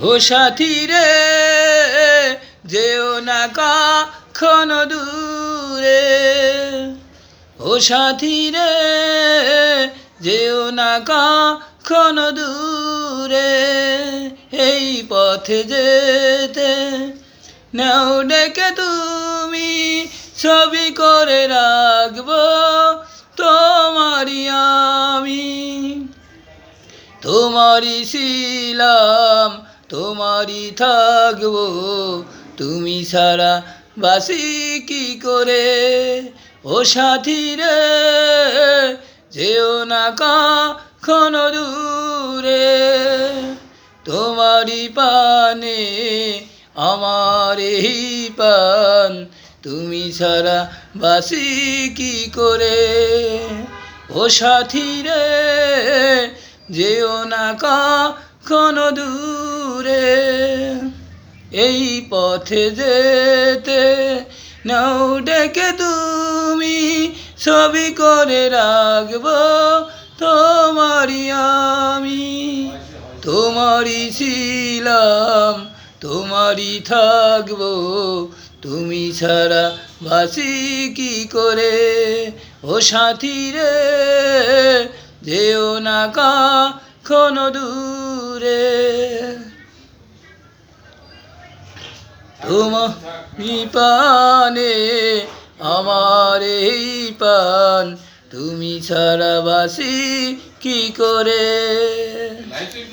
ও সাথী রে যেও না কখনো দূরে, ও সাথী রে যেও না কখনো দূরে, এই পথে যেতে নাও ডেকে তুমি, ছবি করে রাখবো তোমারি আমি। তোমারি ছিলাম তোমারি থাকবো, তুমি ছাড়া বাসি কি করে। ও সাথী রে যেও না কখনো দূরে, তোমারি পানে আমার এই পান, তুমি ছাড়া বাসি কি করে। ও সাথী রে যেও না কখনো দূরে, এই পথে যেতে নাও ডেকে তুমি, ছবি করে রাখবো তোমারি আমি। তোমারি ছিলাম তোমারি থাকবো, তুমি ছাড়া বাসি কি করে। ও সাথী রে যেও না কখনো দূরে, তোমারি পানে আমার এই পান, তুমি ছাড়া বাসি কি করে।